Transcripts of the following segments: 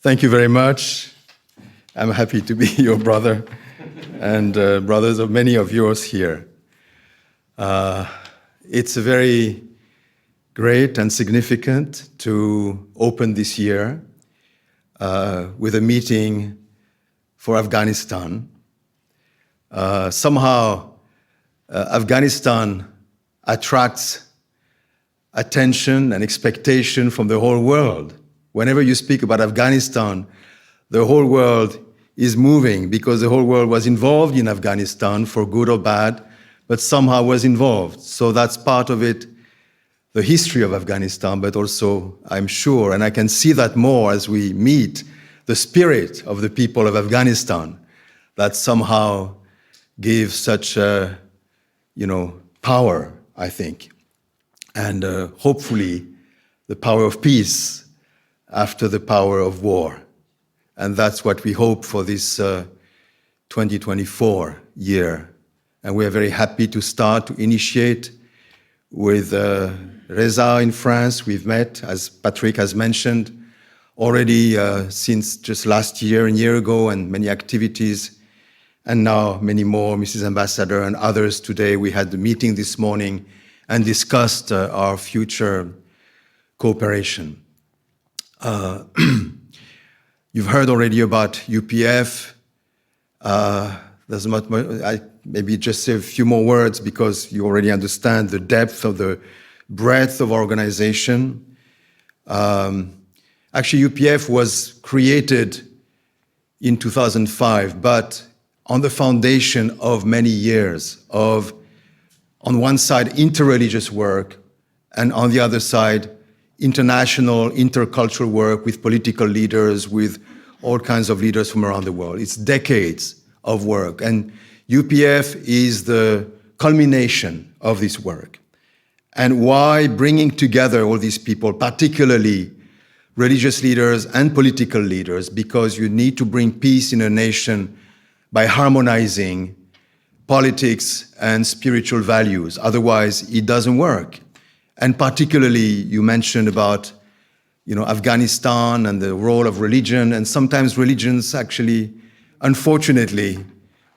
Thank you very much. I'm happy to be your brother and brothers of many of yours here. It's a very great and significant to open this year with a meeting for Afghanistan. Somehow, Afghanistan attracts attention and expectation from the whole world. Whenever you speak about Afghanistan, the whole world is moving because the whole world was involved in Afghanistan for good or bad, but somehow was involved. So that's part of it, the history of Afghanistan, but also, I'm sure, and I can see that more as we meet, the spirit of the people of Afghanistan that somehow gives such, power, I think, and hopefully the power of peace after the power of war. And that's what we hope for this 2024 year. And we are very happy to start to initiate with Reza in France. We've met, as Patrick has mentioned, already since just last year and year ago, and many activities. And now many more, Mrs. Ambassador and others today. We had the meeting this morning and discussed our future cooperation. You've heard already about UPF. There's much more, maybe just say a few more words because you already understand the depth of the breadth of our organization. Actually, UPF was created in 2005, but on the foundation of many years of, on one side, interreligious work, and on the other side, international, intercultural work with political leaders, with all kinds of leaders from around the world. It's decades of work, and UPF is the culmination of this work. And why bringing together all these people, particularly religious leaders and political leaders? Because you need to bring peace in a nation by harmonizing politics and spiritual values. Otherwise, it doesn't work. And particularly, you mentioned about, Afghanistan and the role of religion, and sometimes religions actually, unfortunately,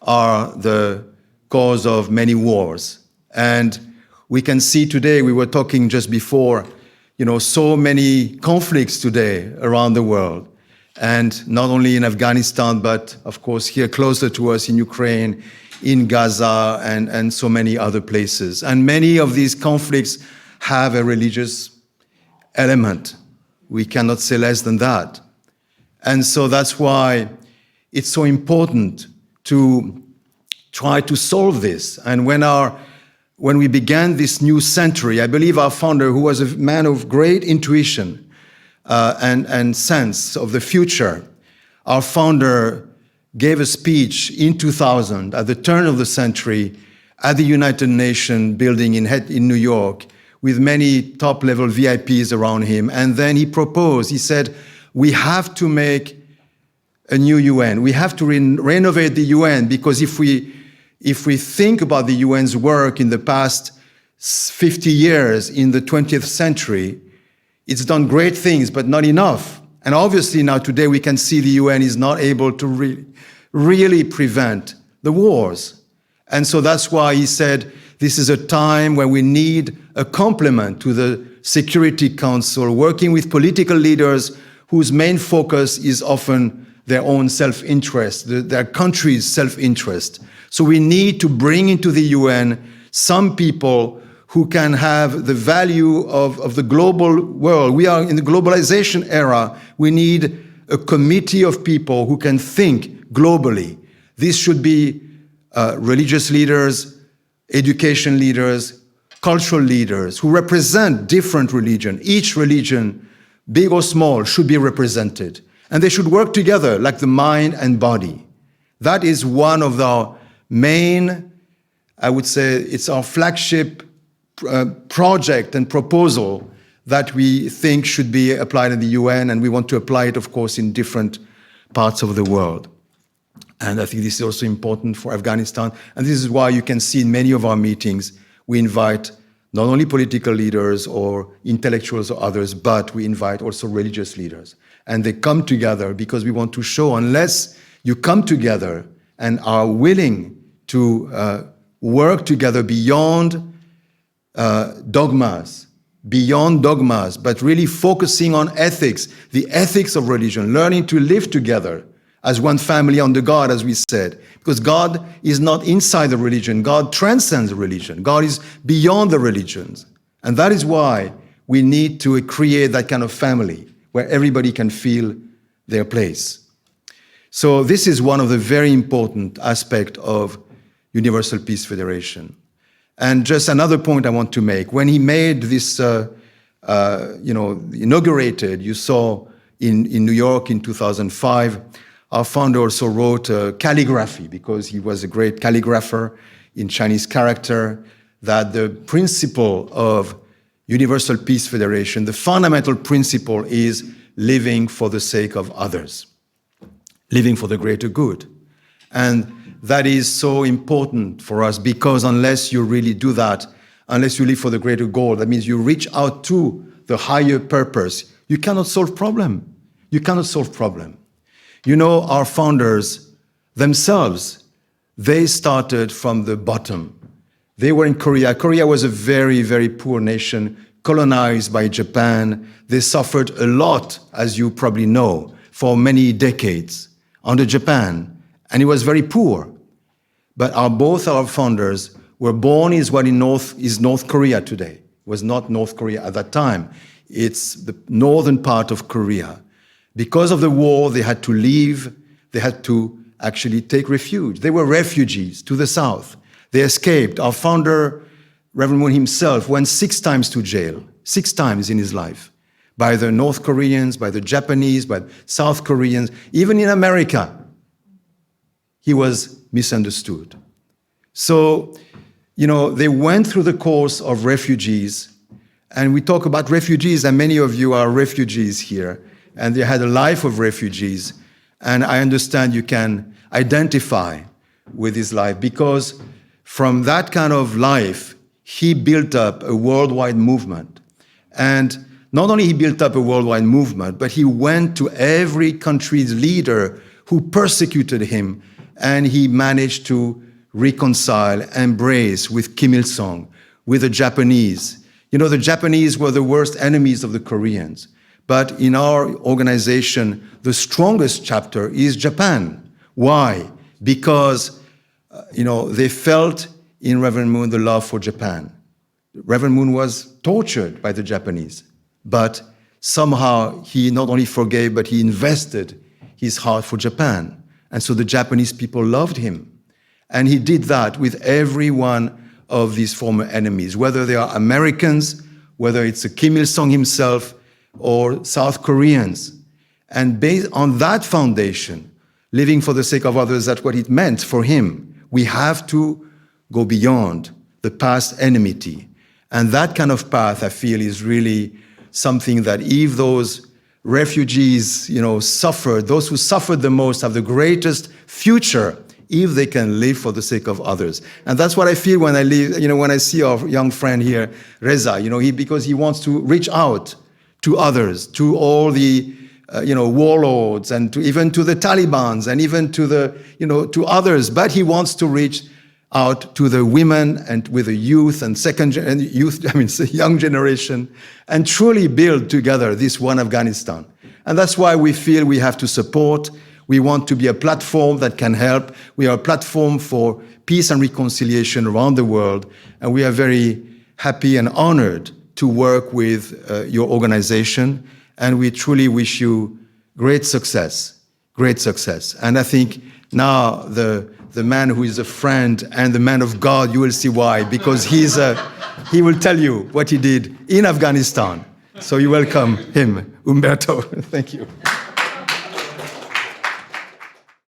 are the cause of many wars. And we can see today, we were talking just before, so many conflicts today around the world. And not only in Afghanistan, but of course here closer to us in Ukraine, in Gaza, and so many other places. And many of these conflicts have a religious element. We cannot say less than that. And so that's why it's so important to try to solve this. And when we began this new century, I believe our founder, who was a man of great intuition and sense of the future, our founder gave a speech in 2000 at the turn of the century at the United Nations building in New York, with many top-level VIPs around him. And then he proposed, he said, we have to make a new UN. We have to renovate the UN, because if we think about the UN's work in the past 50 years in the 20th century, it's done great things, but not enough. And obviously now today we can see the UN is not able to really prevent the wars. And so that's why he said, this is a time when we need a complement to the Security Council, working with political leaders whose main focus is often their own self-interest, their country's self-interest. So we need to bring into the UN some people who can have the value of the global world. We are in the globalization era. We need a committee of people who can think globally. This should be religious leaders, education leaders, cultural leaders who represent different religions. Each religion, big or small, should be represented. And they should work together like the mind and body. That is one of our main, I would say, it's our flagship project and proposal that we think should be applied in the UN, and we want to apply it, of course, in different parts of the world. And I think this is also important for Afghanistan. And this is why you can see in many of our meetings, we invite not only political leaders or intellectuals or others, but we invite also religious leaders. And they come together because we want to show, unless you come together and are willing to work together beyond dogmas, but really focusing on ethics, the ethics of religion, learning to live together as one family under God, as we said. Because God is not inside the religion. God transcends religion. God is beyond the religions. And that is why we need to create that kind of family where everybody can feel their place. So this is one of the very important aspects of Universal Peace Federation. And just another point I want to make. When he made this, inaugurated, you saw in New York in 2005, our founder also wrote calligraphy, because he was a great calligrapher in Chinese character, that the principle of Universal Peace Federation, the fundamental principle is living for the sake of others, living for the greater good. And that is so important for us, because unless you really do that, unless you live for the greater goal, that means you reach out to the higher purpose, you cannot solve problem. You cannot solve problem. You know, our founders themselves, they started from the bottom. They were in Korea. Korea was a very, very poor nation, colonized by Japan. They suffered a lot, as you probably know, for many decades under Japan. And it was very poor. But both our founders were born in what is North Korea today. It was not North Korea at that time. It's the northern part of Korea. Because of the war, they had to leave. They had to actually take refuge. They were refugees to the south. They escaped. Our founder, Reverend Moon himself, went 6 times to jail, 6 times in his life, by the North Koreans, by the Japanese, by the South Koreans. Even in America, he was misunderstood. So, they went through the course of refugees. And we talk about refugees, and many of you are refugees here. And they had a life of refugees. And I understand you can identify with his life, because from that kind of life, he built up a worldwide movement. And not only he built up a worldwide movement, but he went to every country's leader who persecuted him, and he managed to reconcile, embrace with Kim Il-sung, with the Japanese. The Japanese were the worst enemies of the Koreans. But in our organization, the strongest chapter is Japan. Why? Because, they felt in Reverend Moon the love for Japan. Reverend Moon was tortured by the Japanese, but somehow he not only forgave, but he invested his heart for Japan. And so the Japanese people loved him. And he did that with every one of these former enemies, whether they are Americans, whether it's Kim Il-sung himself, or South Koreans. And based on that foundation, living for the sake of others, that's what it meant for him. We have to go beyond the past enmity. And that kind of path, I feel, is really something that if those refugees, suffered, those who suffered the most have the greatest future if they can live for the sake of others. And that's what I feel when I when I see our young friend here, Reza, because he wants to reach out to others, to all the warlords, and even to the Taliban, and even to to others. But he wants to reach out to the women and with the youth and young generation, and truly build together this one Afghanistan. And that's why we feel we have to support. We want to be a platform that can help. We are a platform for peace and reconciliation around the world, and we are very happy and honored to work with your organization, and we truly wish you great success. And I think now the man who is a friend and the man of God, you will see why, because he will tell you what he did in Afghanistan. So you welcome him, Umberto. Thank you.